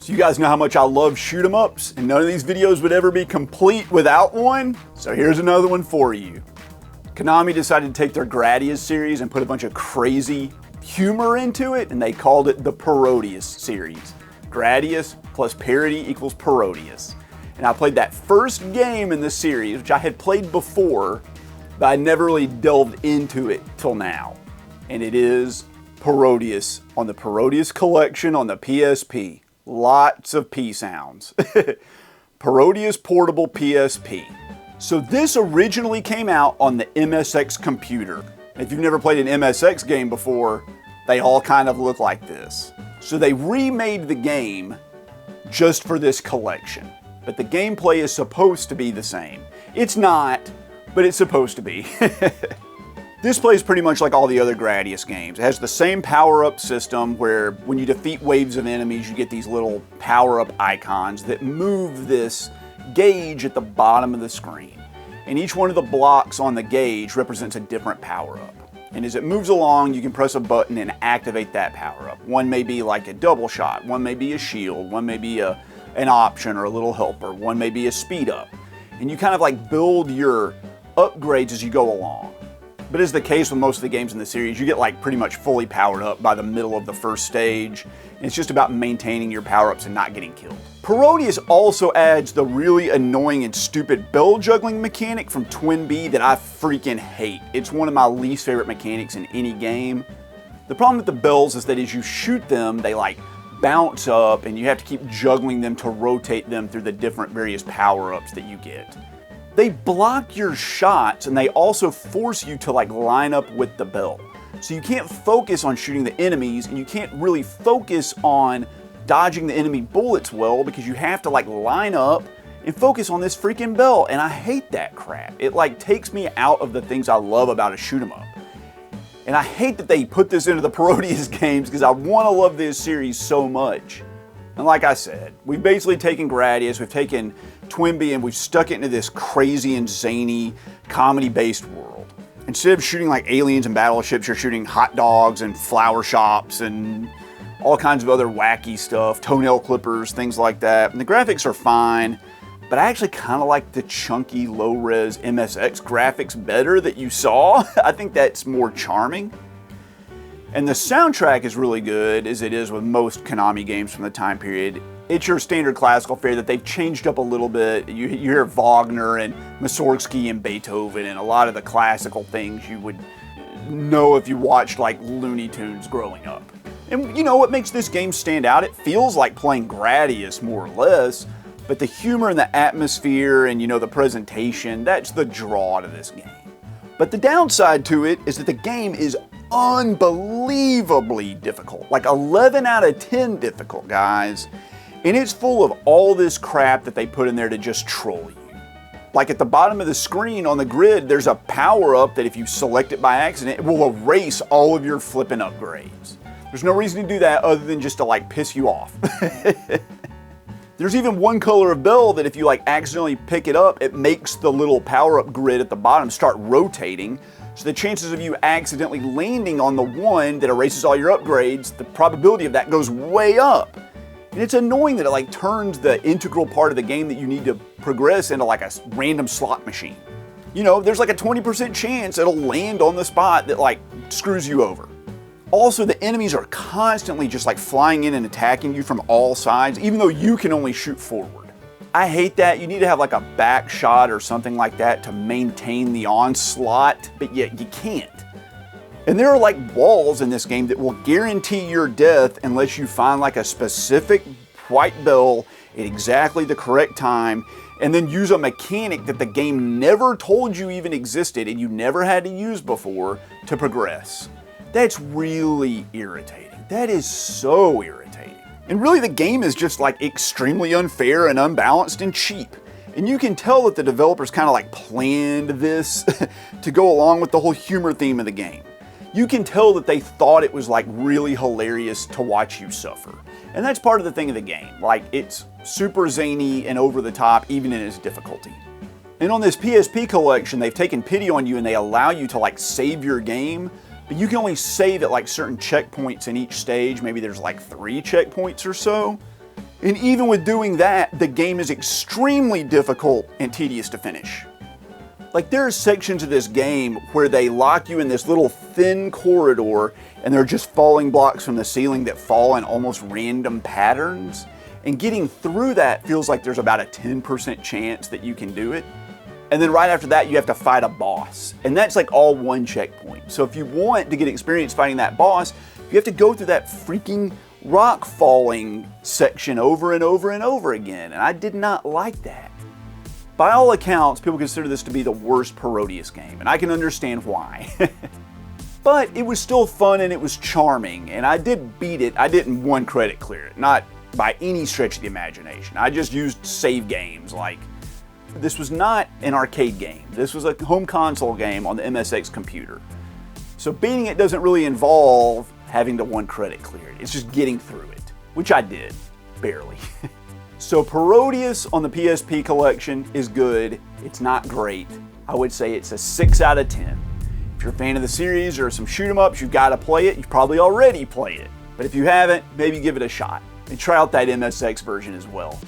So you guys know how much I love shoot 'em ups, and none of these videos would ever be complete without one. So here's another one for you. Konami decided to take their Gradius series and put a bunch of crazy humor into it, and they called it the Parodius series. Gradius plus parody equals Parodius. And I played that first game in the series, which I had played before, but I never really delved into it till now. And it is Parodius on the Parodius collection on the PSP. Lots of P sounds. Parodius Portable PSP. So this originally came out on the MSX computer. If you've never played an MSX game before, they all kind of look like this. So they remade the game just for this collection. But the gameplay is supposed to be the same. It's not, but it's supposed to be. This plays pretty much like all the other Gradius games. It has the same power-up system where when you defeat waves of enemies, you get these little power-up icons that move this gauge at the bottom of the screen. And each one of the blocks on the gauge represents a different power-up. And as it moves along, you can press a button and activate that power-up. One may be like a double shot, one may be a shield, one may be an option or a little helper, one may be a speed up. And you kind of like build your upgrades as you go along. But as the case with most of the games in the series, you get like pretty much fully powered up by the middle of the first stage. And it's just about maintaining your power-ups and not getting killed. Parodius also adds the really annoying and stupid bell juggling mechanic from Twin B that I freaking hate. It's one of my least favorite mechanics in any game. The problem with the bells is that as you shoot them, they like bounce up and you have to keep juggling them to rotate them through the different various power-ups that you get. They block your shots and they also force you to like line up with the bell. So you can't focus on shooting the enemies and you can't really focus on dodging the enemy bullets well because you have to like line up and focus on this freaking bell. And I hate that crap. It like takes me out of the things I love about a shoot 'em up. And I hate that they put this into the Parodius games because I want to love this series so much. And like I said, we've basically taken Gradius, we've taken Twin B, and we've stuck it into this crazy and zany comedy-based world. Instead of shooting like aliens and battleships, you're shooting hot dogs and flower shops and all kinds of other wacky stuff, toenail clippers, things like that. And the graphics are fine, but I actually kind of like the chunky, low-res MSX graphics better that you saw. I think that's more charming. And the soundtrack is really good, as it is with most Konami games from the time period. It's your standard classical fare that they've changed up a little bit. You hear Wagner and Mussorgsky and Beethoven and a lot of the classical things you would know if you watched like Looney Tunes growing up. And you know what makes this game stand out? It feels like playing Gradius more or less, but the humor and the atmosphere and the presentation, that's the draw to this game. But the downside to it is that the game is unbelievably difficult, like 11 out of 10 difficult, guys. And it's full of all this crap that they put in there to just troll you. Like at the bottom of the screen on the grid, there's a power-up that if you select it by accident, it will erase all of your flipping upgrades. There's no reason to do that other than just to like piss you off. There's even one color of bell that if you like accidentally pick it up, it makes the little power-up grid at the bottom start rotating. So the chances of you accidentally landing on the one that erases all your upgrades, the probability of that goes way up. And it's annoying that it like turns the integral part of the game that you need to progress into like a random slot machine. There's like a 20% chance it'll land on the spot that like screws you over. Also, the enemies are constantly just like flying in and attacking you from all sides, even though you can only shoot forward. I hate that. You need to have like a back shot or something like that to maintain the onslaught, but yet you can't. And there are like walls in this game that will guarantee your death unless you find like a specific white bell at exactly the correct time and then use a mechanic that the game never told you even existed and you never had to use before to progress. That's really irritating. That is so irritating. And really the game is just like extremely unfair and unbalanced and cheap. And you can tell that the developers kind of like planned this to go along with the whole humor theme of the game. You can tell that they thought it was like really hilarious to watch you suffer. And that's part of the thing of the game. Like it's super zany and over the top even in its difficulty. And on this PSP collection, they've taken pity on you and they allow you to like save your game, but you can only save at like certain checkpoints in each stage. Maybe there's like 3 checkpoints or so. And even with doing that, the game is extremely difficult and tedious to finish. Like, there are sections of this game where they lock you in this little thin corridor and there are just falling blocks from the ceiling that fall in almost random patterns. And getting through that feels like there's about a 10% chance that you can do it. And then right after that, you have to fight a boss. And that's like all one checkpoint. So if you want to get experience fighting that boss, you have to go through that freaking rock falling section over and over and over again. And I did not like that. By all accounts, people consider this to be the worst Parodius game, and I can understand why. But it was still fun and it was charming, and I did beat it. I didn't one credit clear it, not by any stretch of the imagination. I just used save games. Like, this was not an arcade game. This was a home console game on the MSX computer. So beating it doesn't really involve having to one credit clear it. It's just getting through it, which I did, barely. So Parodius on the PSP collection is good. It's not great. I would say it's a 6 out of 10. If you're a fan of the series or some shoot 'em ups, you've got to play it. You've probably already played it. But if you haven't, maybe give it a shot. And try out that MSX version as well.